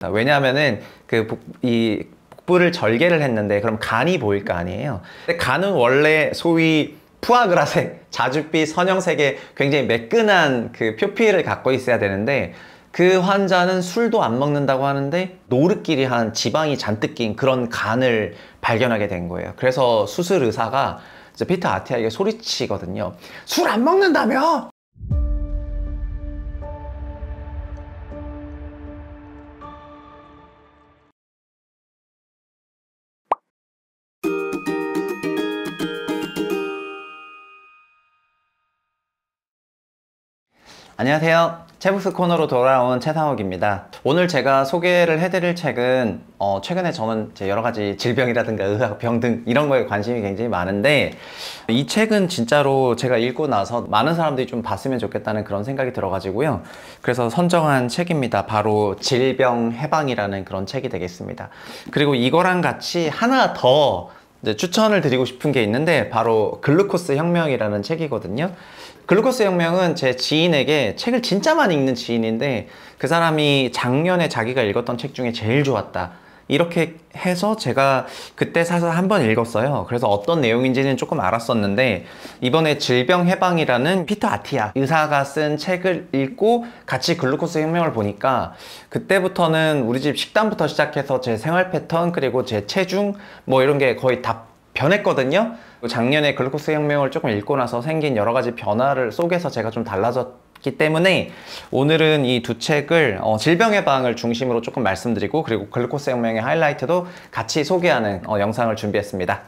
왜냐하면은 이 복부를 절개를 했는데 그럼 간이 보일 거 아니에요. 근데 간은 원래 소위 푸아그라색, 자줏빛 선형색의 굉장히 매끈한 그 표피를 갖고 있어야 되는데 그 환자는 술도 안 먹는다고 하는데 노릇끼리 한 지방이 잔뜩 낀 그런 간을 발견하게 된 거예요. 그래서 수술 의사가 이제 피터 아티아에게 소리치거든요. 술 안 먹는다며? 안녕하세요. 채북스 코너로 돌아온 최상욱입니다. 오늘 제가 소개를 해드릴 책은 최근에 저는 여러 가지 질병이라든가 의학병 등 이런 거에 관심이 굉장히 많은데 이 책은 진짜로 제가 읽고 나서 많은 사람들이 좀 봤으면 좋겠다는 그런 생각이 들어가지고요. 그래서 선정한 책입니다. 바로 질병 해방이라는 그런 책이 되겠습니다. 그리고 이거랑 같이 하나 더 추천을 드리고 싶은 게 있는데 바로 글루코스 혁명이라는 책이거든요. 글루코스 혁명은 제 지인에게 책을 진짜 많이 읽는 지인인데 그 사람이 작년에 자기가 읽었던 책 중에 제일 좋았다 이렇게 해서 제가 그때 사서 한번 읽었어요. 그래서 어떤 내용인지는 조금 알았었는데 이번에 질병 해방이라는 피터 아티아 의사가 쓴 책을 읽고 같이 글루코스 혁명을 보니까 그때부터는 우리 집 식단부터 시작해서 제 생활 패턴 그리고 제 체중 뭐 이런 게 거의 다 변했거든요. 작년에 글루코스 혁명을 조금 읽고 나서 생긴 여러 가지 변화를 속에서 제가 좀 달라졌기 때문에 오늘은 이 두 책을 질병 예방을 중심으로 조금 말씀드리고 그리고 글루코스 혁명의 하이라이트도 같이 소개하는 영상을 준비했습니다.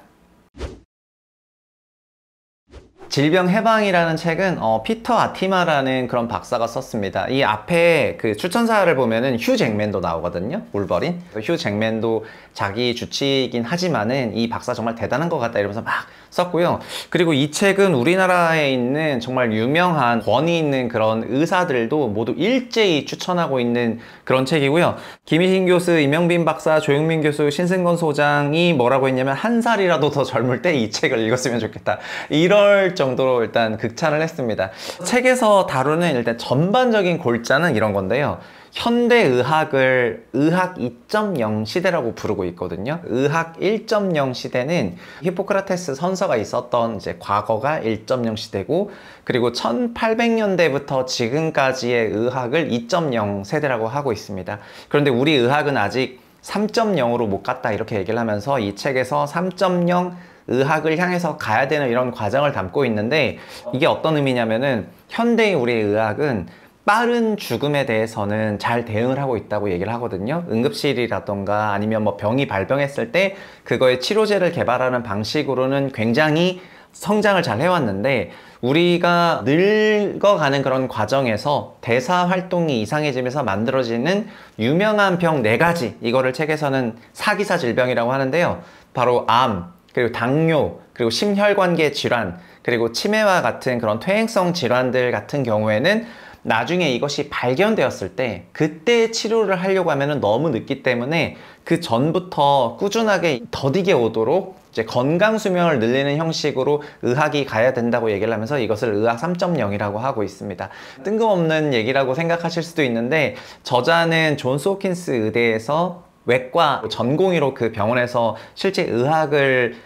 질병 해방이라는 책은 피터 아티마라는 그런 박사가 썼습니다. 이 앞에 그 추천사를 보면은 휴 잭맨도 나오거든요. 울버린. 휴 잭맨도 자기 주치이긴 하지만은 이 박사 정말 대단한 것 같다 이러면서 막 썼고요. 그리고 이 책은 우리나라에 있는 정말 유명한 권위 있는 그런 의사들도 모두 일제히 추천하고 있는 그런 책이고요. 김희신 교수, 임영빈 박사, 조용민 교수, 신승건 소장이 뭐라고 했냐면 한 살이라도 더 젊을 때 이 책을 읽었으면 좋겠다. 이럴 정도로 일단 극찬을 했습니다. 책에서 다루는 일단 전반적인 골자는 이런 건데요. 현대의학을 의학 2.0 시대라고 부르고 있거든요. 의학 1.0 시대는 히포크라테스 선서가 있었던 이제 과거가 1.0 시대고 그리고 1800년대부터 지금까지의 의학을 2.0 세대라고 하고 있습니다. 그런데 우리 의학은 아직 3.0으로 못 갔다 이렇게 얘기를 하면서 이 책에서 3.0 의학을 향해서 가야 되는 이런 과정을 담고 있는데 이게 어떤 의미냐면은 현대의 우리의 의학은 빠른 죽음에 대해서는 잘 대응을 하고 있다고 얘기를 하거든요. 응급실이라던가 아니면 뭐 병이 발병했을 때 그거에 치료제를 개발하는 방식으로는 굉장히 성장을 잘 해왔는데 우리가 늙어가는 그런 과정에서 대사 활동이 이상해지면서 만들어지는 유명한 병 4가지 이거를 책에서는 사기사 질병이라고 하는데요. 바로 암, 그리고 당뇨, 그리고 심혈관계 질환, 그리고 치매와 같은 그런 퇴행성 질환들 같은 경우에는 나중에 이것이 발견되었을 때 그때 치료를 하려고 하면 너무 늦기 때문에 그 전부터 꾸준하게 더디게 오도록 이제 건강 수명을 늘리는 형식으로 의학이 가야 된다고 얘기를 하면서 이것을 의학 3.0이라고 하고 있습니다. 뜬금없는 얘기라고 생각하실 수도 있는데 저자는 존스 홉킨스 의대에서 외과 전공의로 그 병원에서 실제 의학을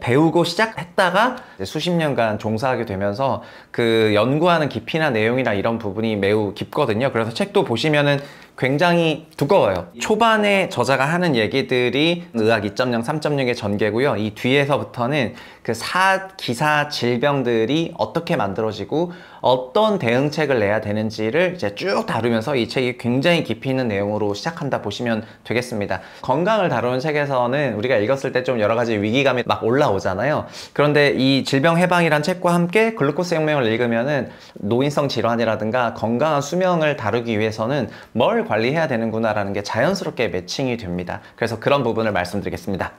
배우고 시작했다가 수십 년간 종사하게 되면서 그 연구하는 깊이나 내용이나 이런 부분이 매우 깊거든요. 그래서 책도 보시면은 굉장히 두꺼워요. 초반에 저자가 하는 얘기들이 의학 2.0, 3.0의 전개고요. 이 뒤에서부터는 그 기사 질병들이 어떻게 만들어지고 어떤 대응책을 내야 되는지를 이제 쭉 다루면서 이 책이 굉장히 깊이 있는 내용으로 시작한다 보시면 되겠습니다. 건강을 다루는 책에서는 우리가 읽었을 때 좀 여러 가지 위기감이 막 올라오잖아요. 그런데 이 질병 해방이란 책과 함께 글루코스 혁명을 읽으면은 노인성 질환이라든가 건강한 수명을 다루기 위해서는 뭘 관리해야 되는구나라는 게 자연스럽게 매칭이 됩니다. 그래서 그런 부분을 말씀드리겠습니다.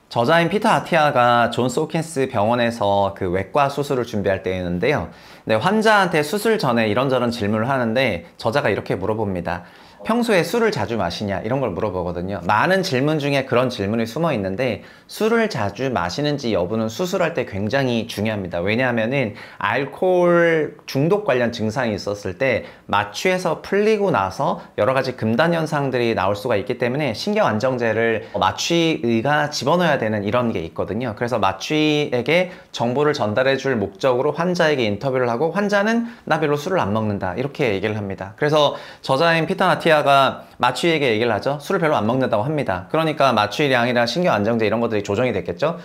저자인 피터 아티아가 존스 홉킨스 병원에서 그 외과 수술을 준비할 때였는데요. 네, 환자한테 수술 전에 이런저런 질문을 하는데 저자가 이렇게 물어봅니다. 평소에 술을 자주 마시냐 이런 걸 물어보거든요. 많은 질문 중에 그런 질문이 숨어 있는데 술을 자주 마시는지 여부는 수술할 때 굉장히 중요합니다. 왜냐하면은 알코올 중독 관련 증상이 있었을 때 마취해서 풀리고 나서 여러 가지 금단 현상들이 나올 수가 있기 때문에 신경안정제를 마취의가 집어넣어야 되는 이런 게 있거든요. 그래서 마취에게 정보를 전달해 줄 목적으로 환자에게 인터뷰를 하고 환자는 나 별로 술을 안 먹는다 이렇게 얘기를 합니다. 그래서 저자인 피터 아티아가 마취에게 얘기를 하죠. 술을 별로 안 먹는다고 합니다. 그러니까 마취량이랑 신경안정제 이런 것들이 조정이 됐겠죠.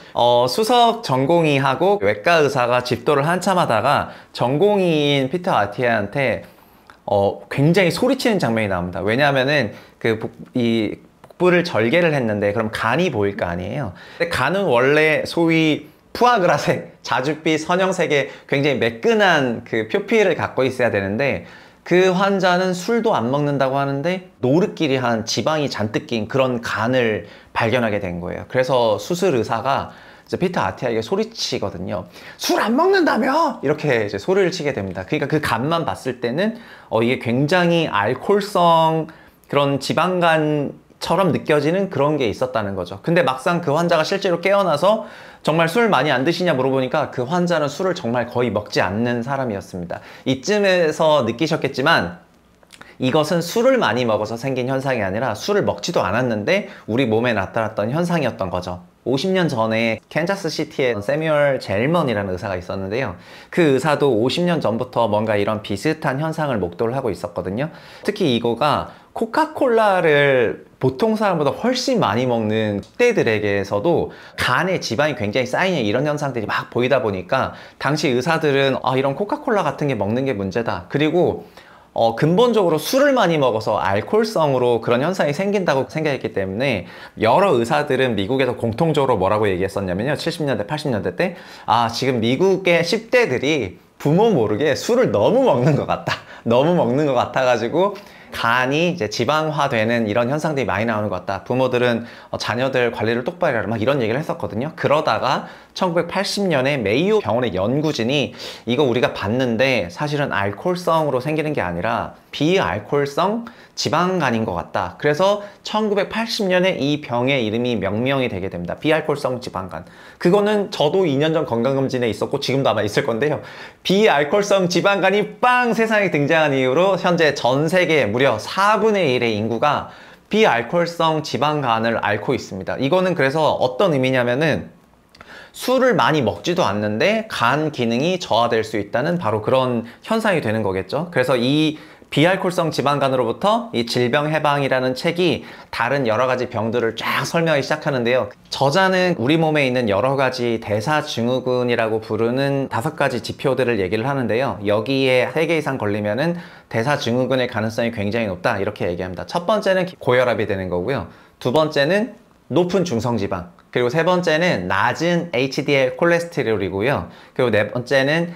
수석 전공의하고 외과 의사가 집도를 한참 하다가 전공의인 피터 아티아한테 굉장히 소리치는 장면이 나옵니다. 왜냐하면은 이 복부를 절개를 했는데 그럼 간이 보일 거 아니에요. 근데 간은 원래 소위 푸아그라색, 자줏빛 선형색의 굉장히 매끈한 그 표피를 갖고 있어야 되는데 그 환자는 술도 안 먹는다고 하는데 노릇끼리한 지방이 잔뜩 낀 그런 간을 발견하게 된 거예요. 그래서 수술 의사가 이제 피터 아티아에게 소리치거든요. 술 안 먹는다며? 이렇게 이제 소리를 치게 됩니다. 그러니까 그 간만 봤을 때는 이게 굉장히 알코올성 그런 지방간처럼 느껴지는 그런 게 있었다는 거죠. 근데 막상 그 환자가 실제로 깨어나서 정말 술 많이 안 드시냐 물어보니까 그 환자는 술을 정말 거의 먹지 않는 사람이었습니다. 이쯤에서 느끼셨겠지만 이것은 술을 많이 먹어서 생긴 현상이 아니라 술을 먹지도 않았는데 우리 몸에 나타났던 현상이었던 거죠. 50년 전에 캔자스 시티에 세뮤얼 젤먼이라는 의사가 있었는데요. 그 의사도 50년 전부터 뭔가 이런 비슷한 현상을 목도를 하고 있었거든요. 특히 이거가 코카콜라를 보통 사람보다 훨씬 많이 먹는 10대들에게서도 간에 지방이 굉장히 쌓이는 이런 현상들이 막 보이다 보니까 당시 의사들은 이런 코카콜라 같은 게 먹는 게 문제다. 그리고 근본적으로 술을 많이 먹어서 알코올성으로 그런 현상이 생긴다고 생각했기 때문에 여러 의사들은 미국에서 공통적으로 뭐라고 얘기했었냐면요. 70년대, 80년대 때 지금 미국의 10대들이 부모 모르게 술을 너무 먹는 것 같다. 너무 먹는 것 같아가지고 간이 이제 지방화되는 이런 현상들이 많이 나오는 것 같다. 부모들은 자녀들 관리를 똑바로 해라 막 이런 얘기를 했었거든요. 그러다가 1980년에 메이오 병원의 연구진이 이거 우리가 봤는데 사실은 알코올성으로 생기는 게 아니라 비알코올성 지방간인 것 같다. 그래서 1980년에 이 병의 이름이 명명이 되게 됩니다. 비알코올성 지방간. 그거는 저도 2년 전 건강검진에 있었고 지금도 아마 있을 건데요. 비알코올성 지방간이 빵 세상에 등장한 이후로 현재 전 세계 무려 4분의 1의 인구가 비알코올성 지방간을 앓고 있습니다. 이거는 그래서 어떤 의미냐면은 술을 많이 먹지도 않는데 간 기능이 저하될 수 있다는 바로 그런 현상이 되는 거겠죠. 그래서 이 비알코올성 지방간으로부터 이 질병 해방이라는 책이 다른 여러 가지 병들을 쫙 설명하기 시작하는데요. 저자는 우리 몸에 있는 여러 가지 대사증후군이라고 부르는 5가지 지표들을 얘기를 하는데요. 여기에 3개 이상 걸리면은 대사증후군의 가능성이 굉장히 높다 이렇게 얘기합니다. 첫 번째는 고혈압이 되는 거고요. 두 번째는 높은 중성지방, 그리고 세 번째는 낮은 HDL 콜레스테롤이고요. 그리고 네 번째는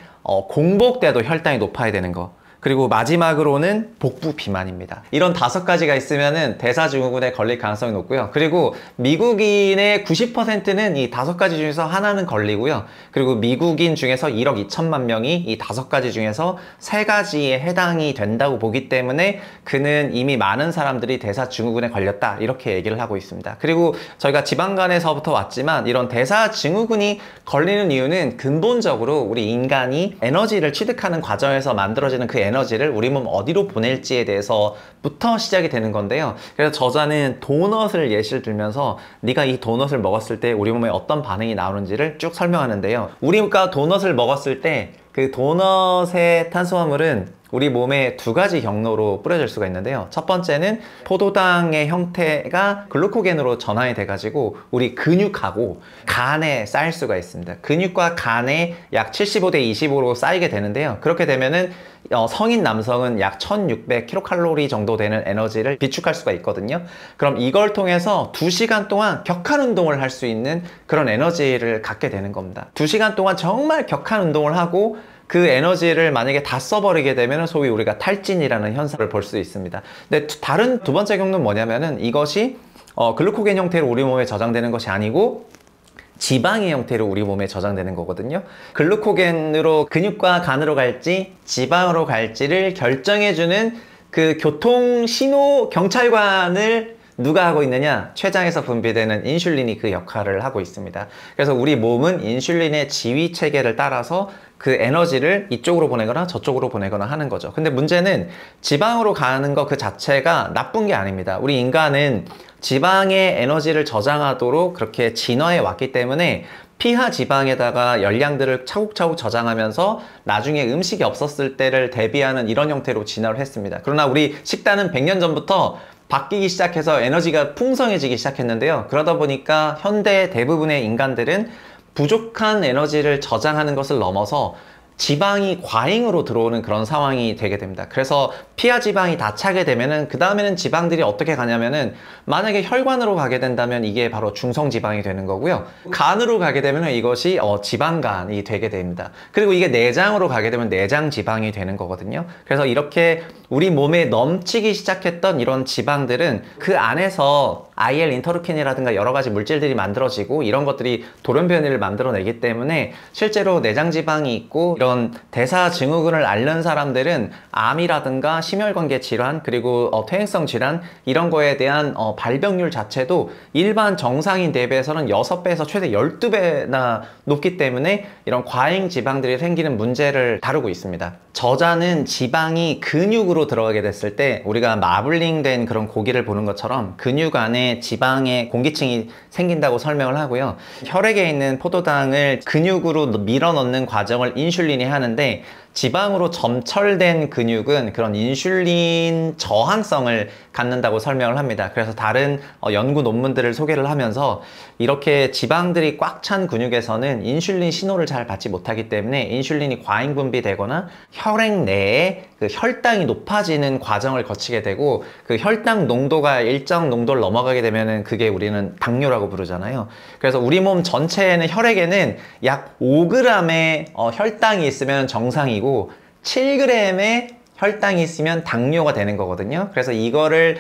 공복 때도 혈당이 높아야 되는 거. 그리고 마지막으로는 복부 비만입니다. 이런 5가지가 있으면은 대사증후군에 걸릴 가능성이 높고요. 그리고 미국인의 90%는 이 5가지 중에서 하나는 걸리고요. 그리고 미국인 중에서 1억 2천만 명이 이 5가지 중에서 3가지에 해당이 된다고 보기 때문에 그는 이미 많은 사람들이 대사증후군에 걸렸다 이렇게 얘기를 하고 있습니다. 그리고 저희가 지방간에서부터 왔지만 이런 대사증후군이 걸리는 이유는 근본적으로 우리 인간이 에너지를 취득하는 과정에서 만들어지는 그 에너지를 우리 몸 어디로 보낼지에 대해서부터 시작이 되는 건데요. 그래서 저자는 도넛을 예시를 들면서 네가 이 도넛을 먹었을 때 우리 몸에 어떤 반응이 나오는지를 쭉 설명하는데요. 우리가 도넛을 먹었을 때 그 도넛의 탄수화물은 우리 몸에 2가지 경로로 뿌려질 수가 있는데요. 첫 번째는 포도당의 형태가 글루코겐으로 전환이 돼가지고 우리 근육하고 간에 쌓일 수가 있습니다. 근육과 간에 약 75대 25로 쌓이게 되는데요. 그렇게 되면은 성인 남성은 약 1600kcal 정도 되는 에너지를 비축할 수가 있거든요. 그럼 이걸 통해서 2시간 동안 격한 운동을 할 수 있는 그런 에너지를 갖게 되는 겁니다. 2시간 동안 정말 격한 운동을 하고 그 에너지를 만약에 다 써버리게 되면 소위 우리가 탈진이라는 현상을 볼 수 있습니다. 근데 다른 두 번째 경우는 뭐냐면은 이것이 글루코겐 형태로 우리 몸에 저장되는 것이 아니고 지방의 형태로 우리 몸에 저장되는 거거든요. 글루코겐으로 근육과 간으로 갈지 지방으로 갈지를 결정해주는 그 교통 신호 경찰관을 누가 하고 있느냐? 췌장에서 분비되는 인슐린이 그 역할을 하고 있습니다. 그래서 우리 몸은 인슐린의 지휘 체계를 따라서 그 에너지를 이쪽으로 보내거나 저쪽으로 보내거나 하는 거죠. 근데 문제는 지방으로 가는 거 그 자체가 나쁜 게 아닙니다. 우리 인간은 지방의 에너지를 저장하도록 그렇게 진화해 왔기 때문에 피하 지방에다가 열량들을 차곡차곡 저장하면서 나중에 음식이 없었을 때를 대비하는 이런 형태로 진화를 했습니다. 그러나 우리 식단은 100년 전부터 바뀌기 시작해서 에너지가 풍성해지기 시작했는데요. 그러다 보니까 현대 대부분의 인간들은 부족한 에너지를 저장하는 것을 넘어서 지방이 과잉으로 들어오는 그런 상황이 되게 됩니다. 그래서 피하 지방이 다 차게 되면은 그 다음에는 지방들이 어떻게 가냐면은 만약에 혈관으로 가게 된다면 이게 바로 중성 지방이 되는 거고요. 간으로 가게 되면은 이것이 지방간이 되게 됩니다. 그리고 이게 내장으로 가게 되면 내장 지방이 되는 거거든요. 그래서 이렇게 우리 몸에 넘치기 시작했던 이런 지방들은 그 안에서 IL 인터루킨이라든가 여러 가지 물질들이 만들어지고 이런 것들이 돌연변이를 만들어내기 때문에 실제로 내장 지방이 있고 이런 대사 증후군을 앓는 사람들은 암이라든가 심혈관계 질환 그리고 퇴행성 질환 이런 거에 대한 발병률 자체도 일반 정상인 대비해서는 6배에서 최대 12배나 높기 때문에 이런 과잉 지방들이 생기는 문제를 다루고 있습니다. 저자는 지방이 근육으로 들어가게 됐을 때 우리가 마블링 된 그런 고기를 보는 것처럼 근육 안에 지방의 공기층이 생긴다고 설명을 하고요. 혈액에 있는 포도당을 근육으로 밀어넣는 과정을 인슐린이 하는데 지방으로 점철된 근육은 그런 인슐린 저항성을 갖는다고 설명을 합니다. 그래서 다른 연구 논문들을 소개를 하면서 이렇게 지방들이 꽉 찬 근육에서는 인슐린 신호를 잘 받지 못하기 때문에 인슐린이 과잉 분비되거나 혈액 내에 그 혈당이 높아지는 과정을 거치게 되고 그 혈당 농도가 일정 농도를 넘어가게 되면은 그게 우리는 당뇨라고 부르잖아요. 그래서 우리 몸 전체에는 혈액에는 약 5g의 혈당이 있으면 정상이고 7g의 혈당이 있으면 당뇨가 되는 거거든요. 그래서 이거를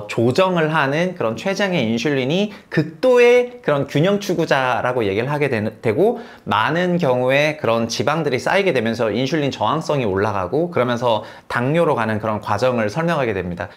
조정을 하는 그런 췌장의 인슐린이 극도의 그런 균형 추구자라고 얘기를 하게 되고 많은 경우에 그런 지방들이 쌓이게 되면서 인슐린 저항성이 올라가고 그러면서 당뇨로 가는 그런 과정을 설명하게 됩니다.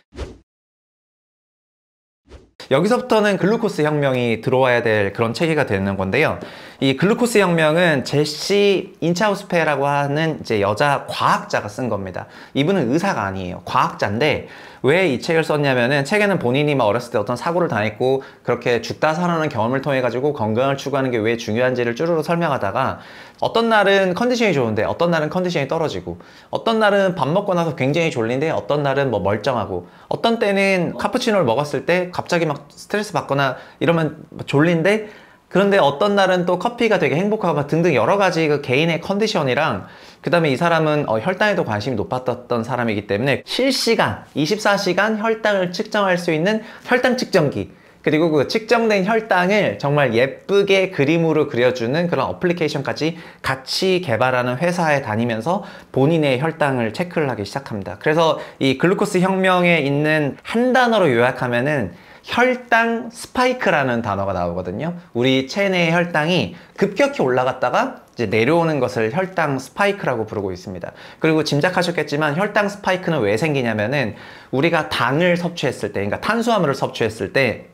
여기서부터는 글루코스 혁명이 들어와야 될 그런 체계가 되는 건데요. 이 글루코스 혁명은 제시 인차우스페라고 하는 이제 여자 과학자가 쓴 겁니다. 이분은 의사가 아니에요. 과학자인데 왜 이 책을 썼냐면은 책에는 본인이 막 어렸을 때 어떤 사고를 당했고 그렇게 죽다 살아나는 경험을 통해 가지고 건강을 추구하는 게 왜 중요한지를 쭈루루 설명하다가 어떤 날은 컨디션이 좋은데 어떤 날은 컨디션이 떨어지고 어떤 날은 밥 먹고 나서 굉장히 졸린데 어떤 날은 뭐 멀쩡하고 어떤 때는 카푸치노를 먹었을 때 갑자기 막 스트레스 받거나 이러면 졸린데 그런데 어떤 날은 또 커피가 되게 행복하고 등등 여러 가지 그 개인의 컨디션이랑 그 다음에 이 사람은 혈당에도 관심이 높았던 사람이기 때문에 실시간 24시간 혈당을 측정할 수 있는 혈당 측정기 그리고 그 측정된 혈당을 정말 예쁘게 그림으로 그려주는 그런 어플리케이션까지 같이 개발하는 회사에 다니면서 본인의 혈당을 체크를 하기 시작합니다. 그래서 이 글루코스 혁명에 있는 한 단어로 요약하면은 혈당 스파이크라는 단어가 나오거든요. 우리 체내의 혈당이 급격히 올라갔다가 이제 내려오는 것을 혈당 스파이크라고 부르고 있습니다. 그리고 짐작하셨겠지만 혈당 스파이크는 왜 생기냐면은 우리가 당을 섭취했을 때, 그러니까 탄수화물을 섭취했을 때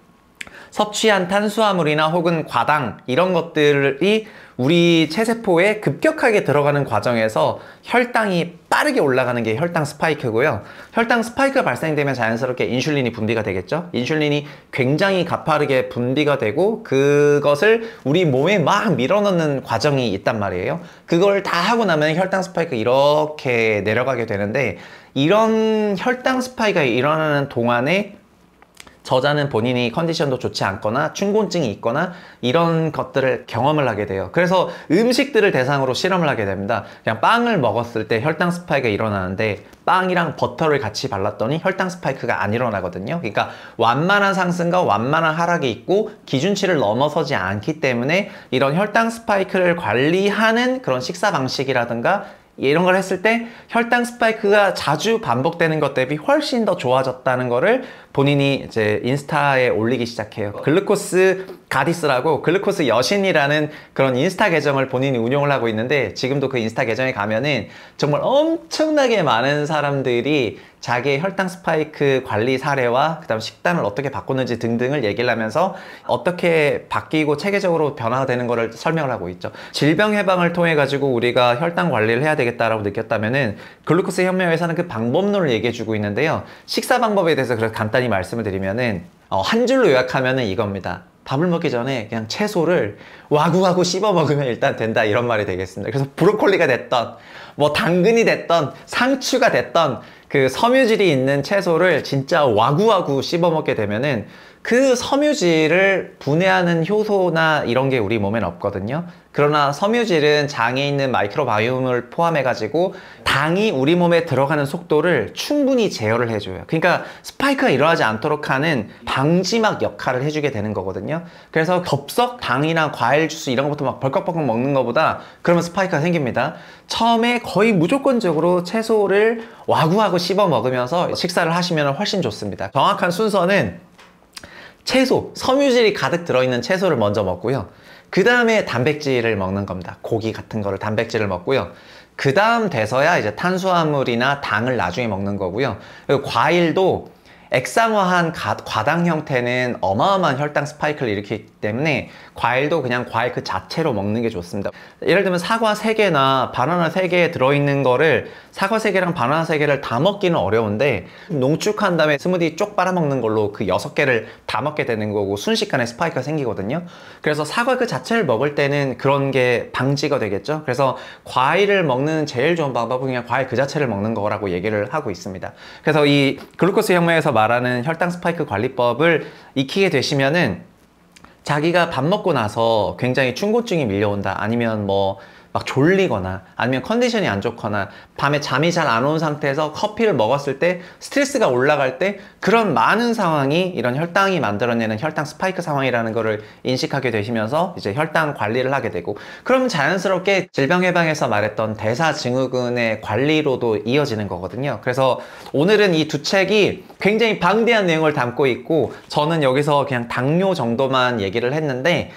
섭취한 탄수화물이나 혹은 과당 이런 것들이 우리 체세포에 급격하게 들어가는 과정에서 혈당이 빠르게 올라가는 게 혈당 스파이크고요. 혈당 스파이크가 발생되면 자연스럽게 인슐린이 분비가 되겠죠. 인슐린이 굉장히 가파르게 분비가 되고 그것을 우리 몸에 막 밀어넣는 과정이 있단 말이에요. 그걸 다 하고 나면 혈당 스파이크가 이렇게 내려가게 되는데 이런 혈당 스파이크가 일어나는 동안에 저자는 본인이 컨디션도 좋지 않거나 춘곤증이 있거나 이런 것들을 경험을 하게 돼요. 그래서 음식들을 대상으로 실험을 하게 됩니다. 그냥 빵을 먹었을 때 혈당 스파이크가 일어나는데 빵이랑 버터를 같이 발랐더니 혈당 스파이크가 안 일어나거든요. 그러니까 완만한 상승과 완만한 하락이 있고 기준치를 넘어서지 않기 때문에 이런 혈당 스파이크를 관리하는 그런 식사 방식이라든가 이런 걸 했을 때 혈당 스파이크가 자주 반복되는 것 대비 훨씬 더 좋아졌다는 거를 본인이 이제 인스타에 올리기 시작해요. 글루코스 가디스라고 글루코스 여신이라는 그런 인스타 계정을 본인이 운영을 하고 있는데, 지금도 그 인스타 계정에 가면은 정말 엄청나게 많은 사람들이 자기의 혈당 스파이크 관리 사례와 그다음 식단을 어떻게 바꿨는지 등등을 얘기를 하면서 어떻게 바뀌고 체계적으로 변화되는 거를 설명을 하고 있죠. 질병 해방을 통해 가지고 우리가 혈당 관리를 해야 되겠다라고 느꼈다면은 글루코스 혁명회사는 그 방법론을 얘기해 주고 있는데요. 식사 방법에 대해서 그래서 간단히 말씀을 드리면은 한 줄로 요약하면은 이겁니다. 밥을 먹기 전에 그냥 채소를 와구와구 씹어 먹으면 일단 된다, 이런 말이 되겠습니다. 그래서 브로콜리가 됐던 뭐 당근이 됐던 상추가 됐던 그 섬유질이 있는 채소를 진짜 와구와구 씹어 먹게 되면은 그 섬유질을 분해하는 효소나 이런 게 우리 몸에는 없거든요. 그러나 섬유질은 장에 있는 마이크로바이옴을 포함해 가지고 당이 우리 몸에 들어가는 속도를 충분히 제어를 해줘요. 그러니까 스파이크가 일어나지 않도록 하는 방지막 역할을 해주게 되는 거거든요. 그래서 덥석 당이나 과일 주스 이런 것부터 막 벌컥벌컥 먹는 것보다 그러면 스파이크가 생깁니다. 처음에 거의 무조건적으로 채소를 와구와구 씹어 먹으면서 식사를 하시면 훨씬 좋습니다. 정확한 순서는 채소, 섬유질이 가득 들어있는 채소를 먼저 먹고요. 그 다음에 단백질을 먹는 겁니다. 고기 같은 거를 단백질을 먹고요. 그 다음 돼서야 이제 탄수화물이나 당을 나중에 먹는 거고요. 그리고 과일도 액상화한 과당 형태는 어마어마한 혈당 스파이크를 일으키기 때문에 과일도 그냥 과일 그 자체로 먹는 게 좋습니다. 예를 들면 사과 3개나 바나나 3개 들어있는 거를 사과 3개랑 바나나 3개를 다 먹기는 어려운데 농축한 다음에 스무디 쪽 빨아먹는 걸로 그 6개를 다 먹게 되는 거고 순식간에 스파이크가 생기거든요. 그래서 사과 그 자체를 먹을 때는 그런 게 방지가 되겠죠. 그래서 과일을 먹는 제일 좋은 방법은 그냥 과일 그 자체를 먹는 거라고 얘기를 하고 있습니다. 그래서 이 글루코스 혁명에서 말하는 혈당 스파이크 관리법을 익히게 되시면은 자기가 밥 먹고 나서 굉장히 충곤증이 밀려온다, 아니면 뭐 막 졸리거나 아니면 컨디션이 안 좋거나 밤에 잠이 잘 안 온 상태에서 커피를 먹었을 때 스트레스가 올라갈 때 그런 많은 상황이 이런 혈당이 만들어내는 혈당 스파이크 상황이라는 거를 인식하게 되시면서 이제 혈당 관리를 하게 되고, 그러면 자연스럽게 질병 예방에서 말했던 대사증후군의 관리로도 이어지는 거거든요. 그래서 오늘은 이 두 책이 굉장히 방대한 내용을 담고 있고, 저는 여기서 그냥 당뇨 정도만 얘기를 했는데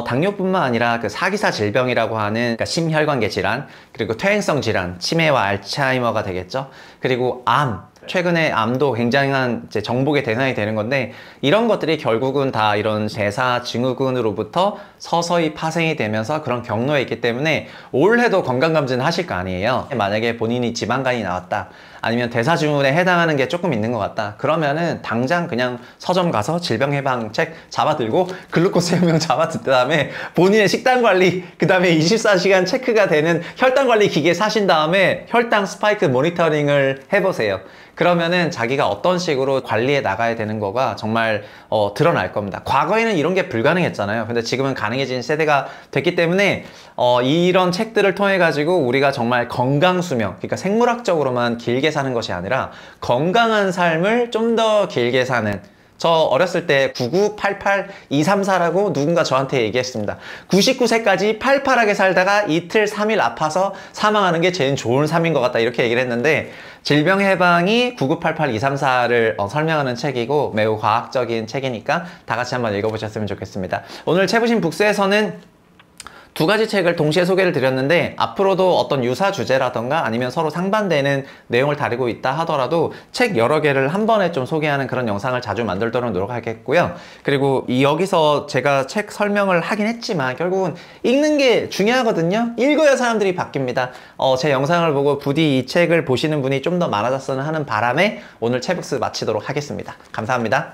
당뇨뿐만 아니라 그 사기사 질병이라고 하는, 그러니까 심혈관계 질환, 그리고 퇴행성 질환, 치매와 알츠하이머가 되겠죠. 그리고 암, 최근에 암도 굉장한 이제 정복의 대상이 되는 건데, 이런 것들이 결국은 다 이런 대사증후군으로부터 서서히 파생이 되면서 그런 경로에 있기 때문에 올해도 건강검진 하실 거 아니에요. 만약에 본인이 지방간이 나왔다, 아니면 대사증후군에 해당하는 게 조금 있는 것 같다, 그러면은 당장 그냥 서점 가서 질병예방책 잡아들고 글루코스 혁명 잡아든 다음에 본인의 식단관리, 그 다음에 24시간 체크가 되는 혈당관리 기계 사신 다음에 혈당 스파이크 모니터링을 해보세요. 그러면은 자기가 어떤 식으로 관리해 나가야 되는 거가 정말 드러날 겁니다. 과거에는 이런 게 불가능했잖아요. 근데 지금은 가능해진 세대가 됐기 때문에 이런 책들을 통해 가지고 우리가 정말 건강 수명, 그러니까 생물학적으로만 길게 사는 것이 아니라 건강한 삶을 좀 더 길게 사는, 저 어렸을 때 9988234라고 누군가 저한테 얘기했습니다. 99세까지 팔팔하게 살다가 이틀 3일 아파서 사망하는 게 제일 좋은 삶인 것 같다, 이렇게 얘기를 했는데, 질병 해방이 9988234를 설명하는 책이고 매우 과학적인 책이니까 다 같이 한번 읽어보셨으면 좋겠습니다. 오늘 채부신 북스에서는 두 가지 책을 동시에 소개를 드렸는데, 앞으로도 어떤 유사 주제라던가 아니면 서로 상반되는 내용을 다루고 있다 하더라도 책 여러 개를 한 번에 좀 소개하는 그런 영상을 자주 만들도록 노력하겠고요. 그리고 여기서 제가 책 설명을 하긴 했지만 결국은 읽는 게 중요하거든요. 읽어야 사람들이 바뀝니다. 제 영상을 보고 부디 이 책을 보시는 분이 좀 더 많아졌으면 하는 바람에 오늘 채북스 마치도록 하겠습니다. 감사합니다.